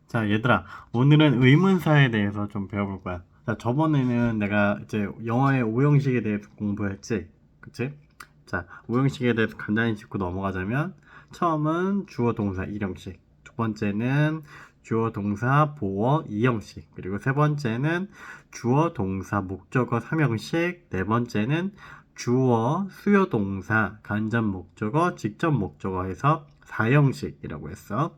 자, 얘들아, 오늘은 의문사에 대해서 좀 배워볼 거야. 자, 저번에는 내가 이제 영어의 오형식에 대해서 공부했지. 그치? 자, 오형식에 대해서 간단히 짚고 넘어가자면, 처음은 주어, 동사, 일형식. 두 번째는 주어, 동사, 보어, 이형식. 그리고 세 번째는 주어, 동사, 목적어, 삼형식. 네 번째는 주어, 수요, 동사, 간접 목적어, 직접 목적어 해서 사형식이라고 했어.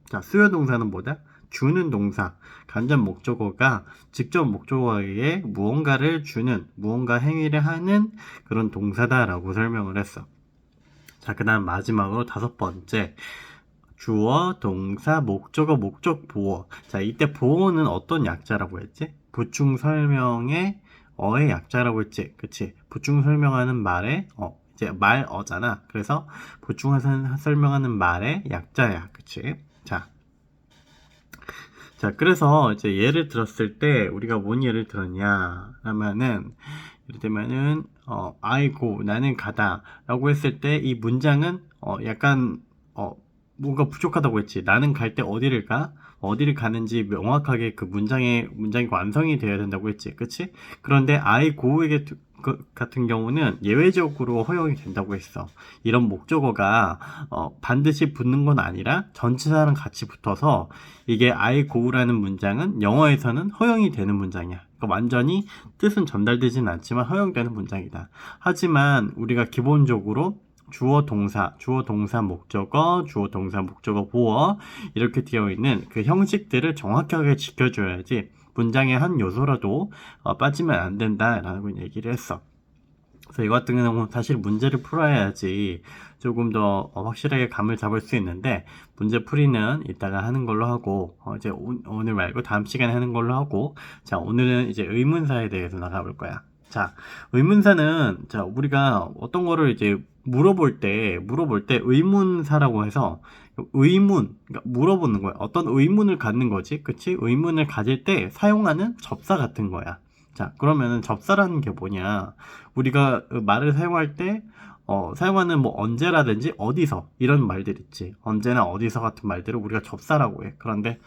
자, 수요 동사는 뭐다? 주는 동사, 간접 목적어가 직접 목적어에게 무언가를 주는, 무언가 행위를 하는 그런 동사다라고 설명을 했어. 자, 그 다음 마지막으로 다섯 번째, 주어, 동사, 목적어, 목적, 보어. 자, 이때 보어는 어떤 약자라고 했지? 부충 설명의 어의 약자라고 했지? 그치? 부충 설명하는 말의 이제 말어잖아. 그래서 부충 설명하는 말의 약자야. 그치? 자, 그래서 이제 예를 들었을 때 우리가 뭔 예를 들었냐 하면은 예를 들면은 I go 나는 가다 라고 했을 때 이 문장은 약간 뭔가 부족하다고 했지. 나는 갈 때 어디를 가? 어디를 가는지 명확하게 그 문장이 완성이 되어야 된다고 했지. 그치? 그런데 I go에게 같은 경우는 예외적으로 허용이 된다고 했어. 이런 목적어가 반드시 붙는 건 아니라 전치사랑 같이 붙어서 이게 I go라는 문장은 영어에서는 허용이 되는 문장이야. 그러니까 완전히 뜻은 전달되진 않지만 허용되는 문장이다. 하지만 우리가 기본적으로 주어 동사 목적어, 주어 동사 목적어 보어 이렇게 되어 있는 그 형식들을 정확하게 지켜줘야지 문장의 한 요소라도 빠지면 안 된다라고 얘기를 했어. 그래서 이거 같은 경우는 사실 문제를 풀어야지 조금 더 확실하게 감을 잡을 수 있는데 문제 풀이는 이따가 하는 걸로 하고 이제 오늘 말고 다음 시간에 하는 걸로 하고 자 오늘은 이제 의문사에 대해서 나가볼 거야. 자 의문사는 자 우리가 어떤 거를 이제 물어볼 때 의문사라고 해서 그러니까 물어보는 거야. 어떤 의문을 갖는 거지, 그치? 의문을 가질 때 사용하는 접사 같은 거야. 자, 그러면은 접사라는 게 뭐냐? 우리가 말을 사용할 때 사용하는 뭐 언제라든지 어디서 이런 말들 있지. 언제나 어디서 같은 말들을 우리가 접사라고 해. 그런데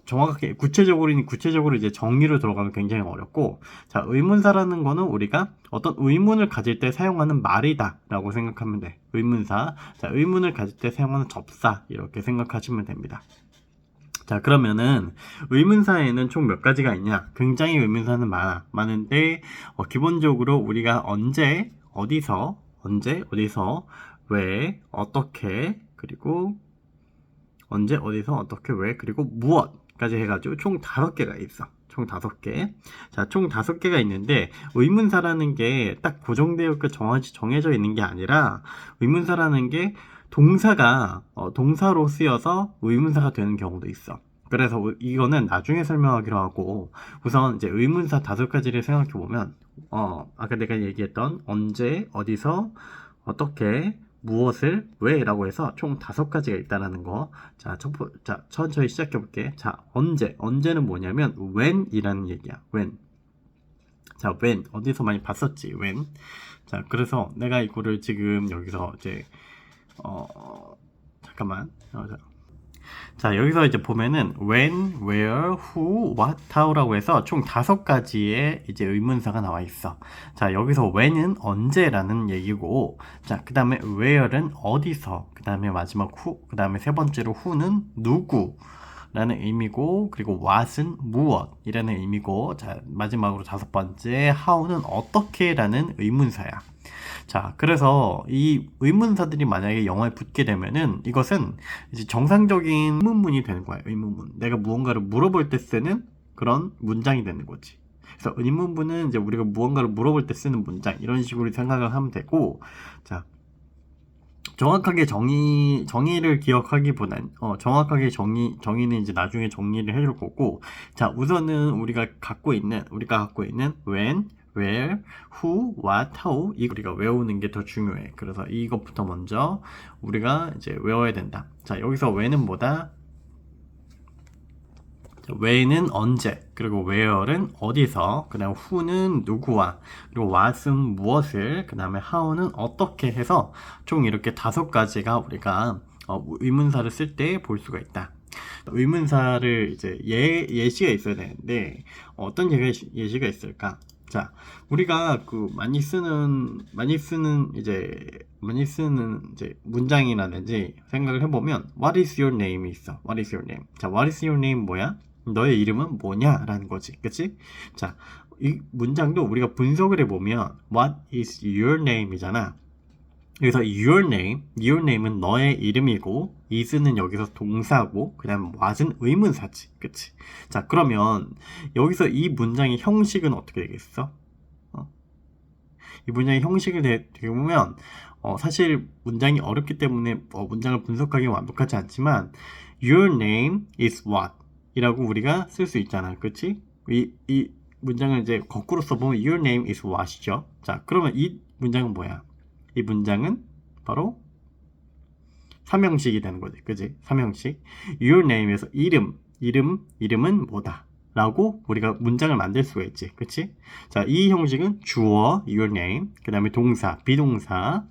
정확하게 구체적으로 이제 정의로 들어가면 굉장히 어렵고 자, 의문사라는 거는 우리가 어떤 의문을 가질 때 사용하는 말이다라고 생각하면 돼. 의문사. 자, 의문을 가질 때 사용하는 접사 이렇게 생각하시면 됩니다. 자, 그러면은 의문사에는 총 몇 가지가 있냐? 굉장히 의문사는 많은데 기본적으로 우리가 어디서, 왜, 어떻게, 그리고 언제, 어디서, 어떻게, 왜, 그리고 무엇까지 해가지고 총 5개가 있어. 총 5개. 자, 총 5개가 있는데, 의문사라는 게 딱 고정되어 있고 정해져 있는 게 아니라, 의문사라는 게 동사가, 동사로 쓰여서 의문사가 되는 경우도 있어. 그래서 이거는 나중에 설명하기로 하고, 우선 이제 의문사 5가지를 생각해보면, 아까 내가 얘기했던 언제, 어디서, 어떻게, 무엇을, 왜 라고 해서 총 5가지가 있다라는 거. 자, 천천히 시작해 볼게. 자, 언제는 뭐냐면 when 이라는 얘기야. when. 자, when. 어디서 많이 봤었지, when. 자, 그래서 내가 이거를 지금 여기서 이제, 잠깐만. 자, 여기서 이제 보면은 when, where, who, what, how라고 해서 총 5가지의 이제 의문사가 나와 있어. 자, 여기서 when은 언제라는 얘기고, 자, 그 다음에 where는 어디서, 그 다음에 마지막 who, 그 다음에 세 번째로 who는 누구, 라는 의미고, 그리고 what은 무엇이라는 의미고, 자, 마지막으로 5번째 how는 어떻게라는 의문사야. 자, 그래서 이 의문사들이 만약에 영어에 붙게 되면은 이것은 이제 정상적인 의문문이 되는 거야, 의문문. 내가 무언가를 물어볼 때 쓰는 그런 문장이 되는 거지. 그래서 의문문은 이제 우리가 무언가를 물어볼 때 쓰는 문장, 이런 식으로 생각을 하면 되고, 자, 정확하게 정의를 기억하기보단, 정확하게 정의는 이제 나중에 정리를 해줄 거고, 자, 우선은 우리가 갖고 있는 when, where, who, what, how, 이 우리가 외우는 게 더 중요해. 그래서 이것부터 먼저 우리가 이제 외워야 된다. 자, 여기서 when은 뭐다? when은 언제, 그리고 where는 어디서, 그 다음 who는 누구와, 그리고 what은 무엇을, 그 다음에 how는 어떻게 해서 총 이렇게 5가지가 우리가 의문사를 쓸 때 볼 수가 있다. 의문사를 이제 예시가 있어야 되는데 어떤 예시가 있을까? 자, 우리가 그 많이 쓰는 이제 문장이라든지 생각을 해보면 What is your name이 있어. What is your name? 자, What is your name 뭐야? 너의 이름은 뭐냐라는 거지, 그치? 자, 이 문장도 우리가 분석을 해보면 What is your name이잖아. 여기서 your name은 너의 이름이고 is는 여기서 동사고 그 다음 what은 의문사지, 그치? 자, 그러면 여기서 이 문장의 형식은 어떻게 되겠어? 이 문장의 형식을 되게 보면 사실 문장이 어렵기 때문에 문장을 분석하기 완벽하지 않지만 your name is what 이라고 우리가 쓸 수 있잖아, 그치? 이 문장을 이제 거꾸로 써보면 your name is what이죠. 자, 그러면 이 문장은 뭐야? 이 문장은 바로 삼형식이 되는 거지, 그지? 삼형식. Your name에서 이름은 뭐다 라고 우리가 문장을 만들 수가 있지, 그치? 자, 이 형식은 주어, your name, 그 다음에 동사, 비동사,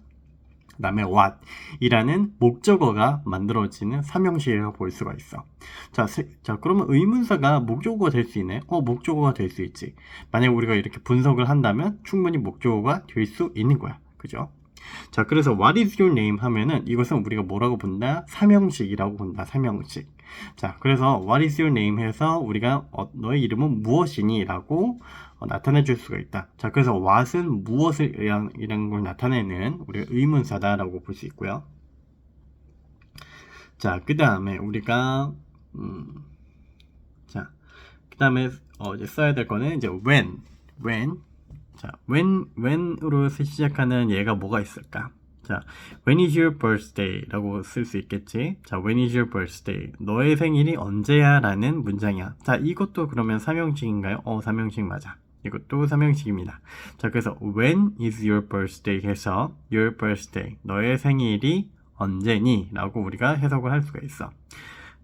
그 다음에 what 이라는 목적어가 만들어지는 삼형식이라고 볼 수가 있어. 자, 그러면 의문사가 목적어가 될 수 있네? 목적어가 될 수 있지. 만약 우리가 이렇게 분석을 한다면 충분히 목적어가 될 수 있는 거야, 그죠? 자, 그래서 what is your name 하면은 이것은 우리가 뭐라고 본다? 삼형식이라고 본다. 삼형식. 자, 그래서 what is your name 해서 우리가 너의 이름은 무엇이니? 라고 나타내 줄 수가 있다. 자, 그래서 what은 무엇을 이라는 걸 나타내는 우리가 의문사다라고 볼 수 있고요. 자, 그 다음에 우리가 자, 그 다음에 이제 써야 될 거는 이제 when. 자, when으로 시작하는 예가 뭐가 있을까? 자, when is your birthday? 라고 쓸 수 있겠지? 자, when is your birthday? 너의 생일이 언제야? 라는 문장이야. 자, 이것도 그러면 삼형식인가요? 삼형식 맞아. 이것도 삼형식입니다. 자, 그래서 when is your birthday? 해서 your birthday, 너의 생일이 언제니? 라고 우리가 해석을 할 수가 있어.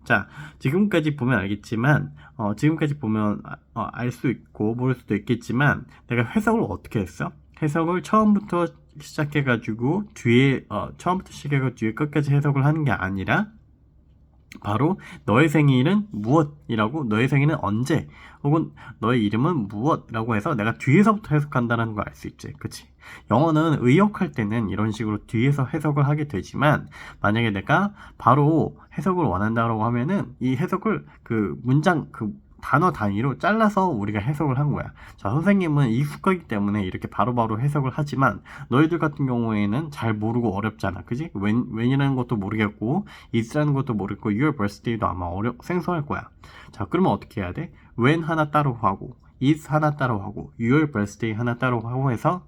자, 지금까지 보면 알겠지만 지금까지 보면 알 수 있고 모를 수도 있겠지만 내가 해석을 어떻게 했어? 해석을 처음부터 시작해가지고 뒤에 끝까지 해석을 하는 게 아니라 바로 너의 생일은 무엇이라고, 너의 생일은 언제, 혹은 너의 이름은 무엇이라고 해서 내가 뒤에서부터 해석한다는 걸 알 수 있지, 그치? 영어는 의역할 때는 이런 식으로 뒤에서 해석을 하게 되지만 만약에 내가 바로 해석을 원한다고 하면은 이 해석을 그 문장 단어 단위로 잘라서 우리가 해석을 한 거야. 자, 선생님은 익숙하기 때문에 이렇게 바로바로 해석을 하지만 너희들 같은 경우에는 잘 모르고 어렵잖아, 그지? when이라는 것도 모르겠고 is라는 것도 모르겠고 your birthday도 아마 생소할 거야. 자, 그러면 어떻게 해야 돼? when 하나 따로 하고 is 하나 따로 하고 your birthday 하나 따로 하고 해서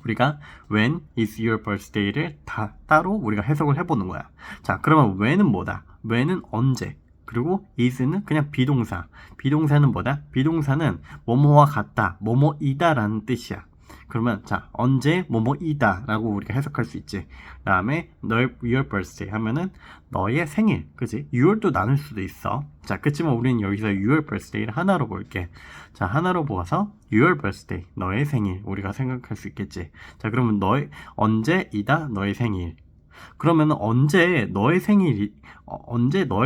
우리가 when is your birthday를 다 따로 우리가 해석을 해보는 거야. 자, 그러면 when은 뭐다? when은 언제, 그리고 is는 그냥 비동사. 비동사는 뭐다? 비동사는 뭐뭐와 같다, 뭐뭐이다 라는 뜻이야. 그러면 자, 언제 뭐뭐이다 라고 우리가 해석할 수 있지. 그 다음에 너의 your birthday 하면은 너의 생일, 그치? 6월도 나눌 수도 있어. 자, 그치만 우리는 여기서 your birthday를 하나로 볼게. 자, 하나로 보아서 your birthday, 너의 생일 우리가 생각할 수 있겠지. 자, 그러면 언제이다 너의 생일. 그러면 언제 너의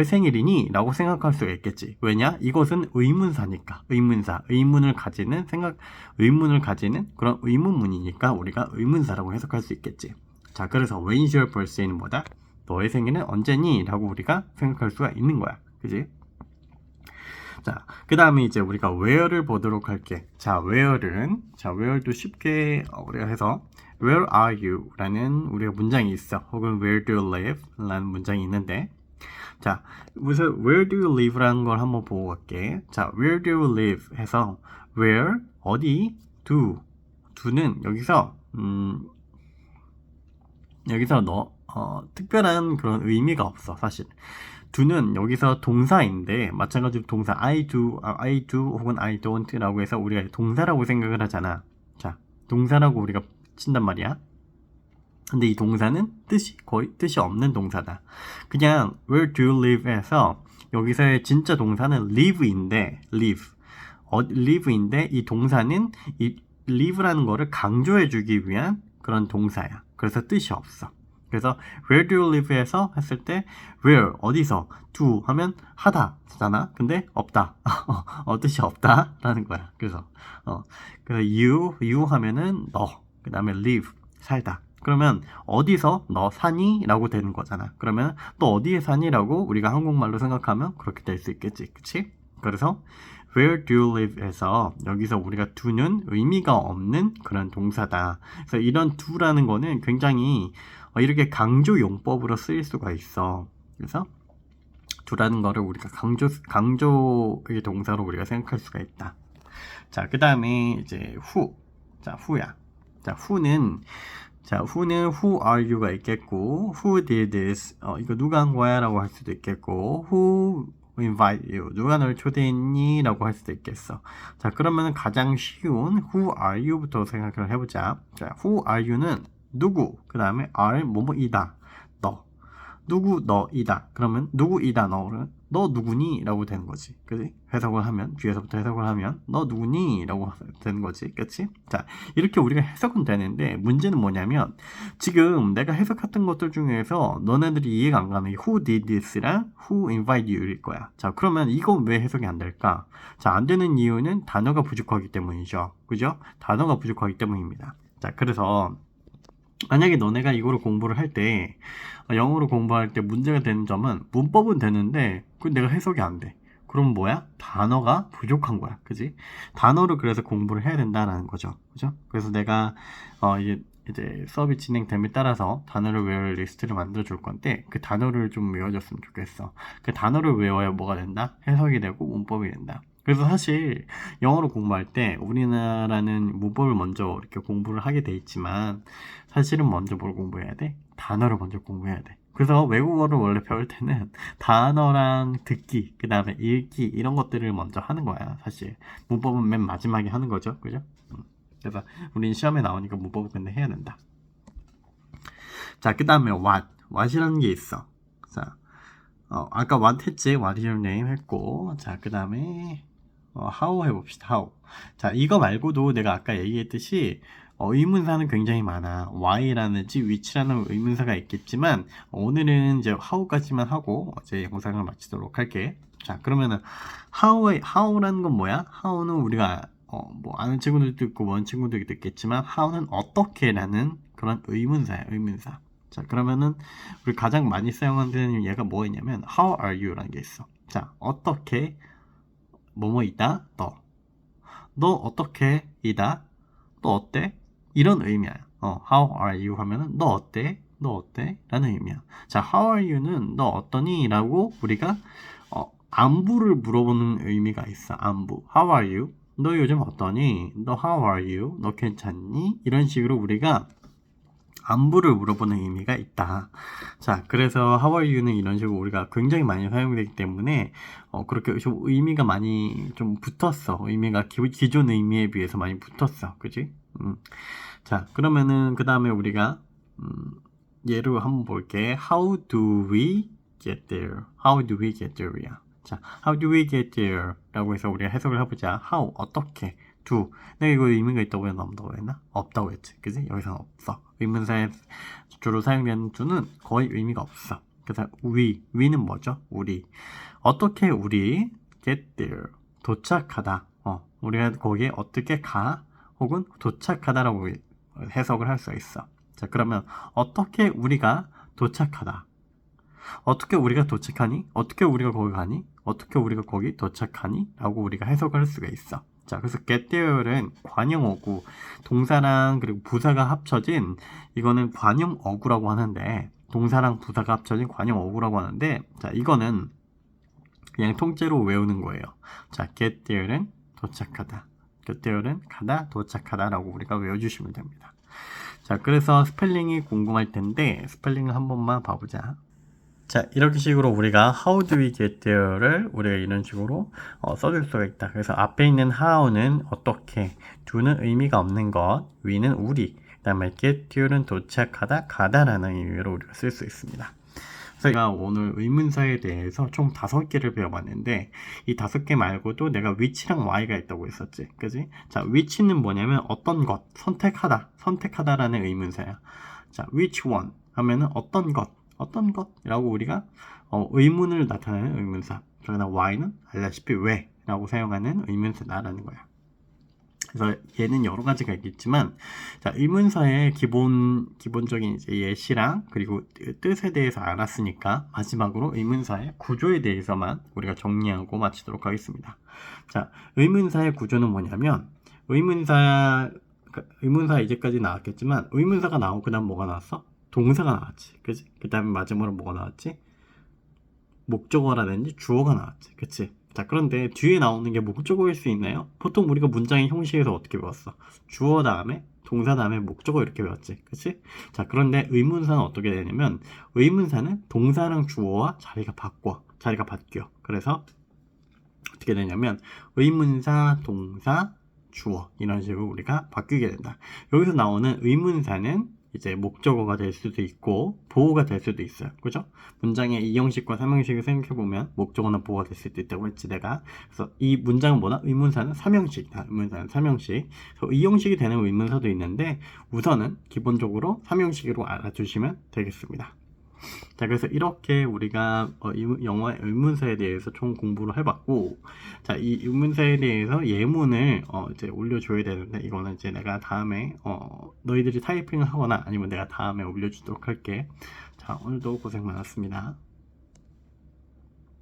생일이니? 라고 생각할 수가 있겠지. 왜냐? 이것은 의문사니까. 의문을 가지는 그런 의문문이니까 우리가 의문사라고 해석할 수 있겠지. 자, 그래서 when is your birthday는 뭐다? 너의 생일은 언제니? 라고 우리가 생각할 수가 있는 거야, 그지? 자, 그 다음에 이제 우리가 where를 보도록 할게. 자, where도 쉽게 우리가 해서 Where are you? 라는 우리가 문장이 있어. 혹은 Where do you live? 라는 문장이 있는데, 자, 우선 Where do you live? 라는 걸 한번 보고 갈게. 자, Where do you live? 해서 Where, 어디, do는 여기서 특별한 그런 의미가 없어, 사실. do는 여기서 동사인데 마찬가지로 동사 I do 혹은 I don't 라고 해서 우리가 동사라고 생각을 하잖아. 자, 동사라고 우리가 친단 말이야. 근데 이 동사는 거의 뜻이 없는 동사다. 그냥 where do you live 에서 여기서의 진짜 동사는 live인데 이 동사는 이 live라는 거를 강조해주기 위한 그런 동사야. 그래서 뜻이 없어. 그래서 where do you live에서 했을 때 where 어디서 do 하면 하다 잖아. 근데 없다. 뜻이 없다 라는 거야. 그래서 you 하면은 너, 그 다음에 live 살다. 그러면 어디서 너 사니? 라고 되는 거잖아. 그러면 또 어디에 사니? 라고 우리가 한국말로 생각하면 그렇게 될 수 있겠지. 그치? 그래서 where do you live 에서 여기서 우리가 do는 의미가 없는 그런 동사다. 그래서 이런 do라는 거는 굉장히 이렇게 강조 용법으로 쓰일 수가 있어. 그래서 do라는 거를 우리가 강조의 동사로 우리가 생각할 수가 있다. 자, 그 다음에 이제 who. 자, who야. 자, who는 who are you가 있겠고, who did this, 이거 누가 한 거야? 라고 할 수도 있겠고, who invite you, 누가 널 초대했니? 라고 할 수도 있겠어. 자, 그러면 가장 쉬운 who are you부터 생각을 해보자. 자, who are you는 누구, 그 다음에 are 뭐뭐이다, 너. 누구 너이다. 그러면 누구이다 너는 너 누구니? 라고 되는 거지. 그치? 해석을 하면 뒤에서부터 해석을 하면 너 누구니? 라고 되는 거지. 그치? 자, 이렇게 우리가 해석은 되는데 문제는 뭐냐면 지금 내가 해석했던 것들 중에서 너네들이 이해가 안 가는 게 who did this랑 who invite you일 거야. 자, 그러면 이거 왜 해석이 안 될까? 자, 안 되는 이유는 단어가 부족하기 때문이죠. 그죠? 단어가 부족하기 때문입니다. 자, 그래서 만약에 너네가 이거를 공부를 할 때 영어로 공부할 때 문제가 되는 점은 문법은 되는데 그 내가 해석이 안 돼. 그럼 뭐야? 단어가 부족한 거야. 그지? 단어를 그래서 공부를 해야 된다라는 거죠. 그죠? 그래서 내가 이제 수업이 진행됨에 따라서 단어를 외울 리스트를 만들어 줄 건데 그 단어를 좀 외워줬으면 좋겠어. 그 단어를 외워야 뭐가 된다? 해석이 되고 문법이 된다. 그래서 사실 영어로 공부할 때 우리나라는 문법을 먼저 이렇게 공부를 하게 돼 있지만 사실은 먼저 뭘 공부해야 돼? 단어를 먼저 공부해야 돼. 그래서 외국어를 원래 배울 때는 단어랑 듣기, 그 다음에 읽기 이런 것들을 먼저 하는 거야. 사실 문법은 맨 마지막에 하는 거죠. 그죠? 그래서 우린 시험에 나오니까 문법을 근데 해야 된다. 자, 그 다음에 what이라는 게 있어. 자, 아까 what 했지? What is your name 했고, 자, 그 다음에 how 해봅시다. how. 자, 이거 말고도 내가 아까 얘기했듯이 의문사는 굉장히 많아. why라든지 which라는 의문사가 있겠지만 오늘은 이제 how까지만 하고 이제 영상을 마치도록 할게. 자, 그러면은 how라는 건 뭐야? how는 우리가 뭐 아는 친구들도 있고 모르는 친구들도 있겠지만 how는 어떻게라는 그런 의문사야. 의문사. 자, 그러면은 우리 가장 많이 사용하는 얘가 뭐였냐면 how are you 라는 게 있어. 자, 어떻게 뭐뭐이다 너 어떻게 이다 너 어때? 이런 의미야. how are you 하면은 너 어때 라는 의미야. 자, how are you는 너 어떠니? 라고 우리가 안부를 물어보는 의미가 있어. 안부. how are you? 너 요즘 어떠니? 너 how are you? 너 괜찮니? 이런 식으로 우리가 안부를 물어보는 의미가 있다. 자, 그래서 how are you는 이런 식으로 우리가 굉장히 많이 사용되기 때문에 그렇게 좀 의미가 많이 좀 붙었어. 의미가 기존 의미에 비해서 많이 붙었어. 그지? 자, 그러면은 그 다음에 우리가 예로 한번 볼게. How do we get there? How do we get there야. 자, how do we get there? 라고 해서 우리가 해석을 해보자. how, 어떻게, do. 내가 이거 의미가 있다고 했나 없다고 했나? 없다고 했지. 그지? 여기서는 없어. 의문사에 주로 사용되는 do는 거의 의미가 없어. 그래서 we는 뭐죠? 우리. 어떻게 우리 get there? 도착하다. 우리가 거기에 어떻게 가? 혹은 도착하다라고 해석을 할 수 있어. 자, 그러면 어떻게 우리가 도착하다. 어떻게 우리가 도착하니? 어떻게 우리가 거기 가니? 어떻게 우리가 거기 도착하니? 라고 우리가 해석을 할 수가 있어. 자, 그래서 get there는 관용어구, 동사랑 그리고 부사가 합쳐진 이거는 관용어구라고 하는데 동사랑 부사가 합쳐진 관용어구라고 하는데 자, 이거는 그냥 통째로 외우는 거예요. 자, get there는 도착하다. get there는 가다, 도착하다 라고 우리가 외워주시면 됩니다. 자, 그래서 스펠링이 궁금할 텐데 스펠링을 한 번만 봐보자. 자, 이렇게 식으로 우리가 how do we get there를 우리가 이런 식으로 써줄 수가 있다. 그래서 앞에 있는 how는 어떻게, do는 의미가 없는 것, we는 우리, 그 다음에 get there는 도착하다, 가다라는 의미로 우리가 쓸 수 있습니다. 그래서 제가 오늘 의문사에 대해서 총 5개를 배워봤는데 이 5개 말고도 내가 which랑 why가 있다고 했었지. 그지? 자, which는 뭐냐면 어떤 것, 선택하다라는 의문사야. 자, which one 하면은 어떤 것이라고 우리가 의문을 나타내는 의문사. 그러나 why는 알다시피 왜라고 사용하는 의문사다라는 거야. 그래서 얘는 여러 가지가 있겠지만, 자, 의문사의 기본적인 이제 예시랑 그리고 뜻에 대해서 알았으니까 마지막으로 의문사의 구조에 대해서만 우리가 정리하고 마치도록 하겠습니다. 자, 의문사의 구조는 뭐냐면, 의문사 이제까지 나왔겠지만, 의문사가 나오고 그 다음 뭐가 나왔어? 동사가 나왔지. 그치? 그 다음에 마지막으로 뭐가 나왔지? 목적어라든지 주어가 나왔지. 그치? 자, 그런데 뒤에 나오는 게 목적어일 수 있나요? 보통 우리가 문장의 형식에서 어떻게 배웠어? 주어 다음에 동사 다음에 목적어 이렇게 배웠지. 그치? 자, 그런데 의문사는 어떻게 되냐면 의문사는 동사랑 주어와 자리가 바뀌어. 그래서 어떻게 되냐면 의문사, 동사, 주어 이런 식으로 우리가 바뀌게 된다. 여기서 나오는 의문사는 이제 목적어가 될 수도 있고 보호가 될 수도 있어요. 그죠? 문장의 2형식과 3형식을 생각해보면 목적어나 보호가 될 수도 있다고 했지 내가. 그래서 이 문장은 뭐다? 의문사는 3형식이다. 의문사는 3형식. 그래서 2형식이 되는 의문사도 있는데 우선은 기본적으로 3형식으로 알아주시면 되겠습니다. 자, 그래서 이렇게 우리가 영어의 의문사에 대해서 총 공부를 해봤고, 자, 이 의문사에 대해서 예문을 이제 올려줘야 되는데, 이거는 이제 내가 다음에 너희들이 타이핑을 하거나 아니면 내가 다음에 올려주도록 할게. 자, 오늘도 고생 많았습니다.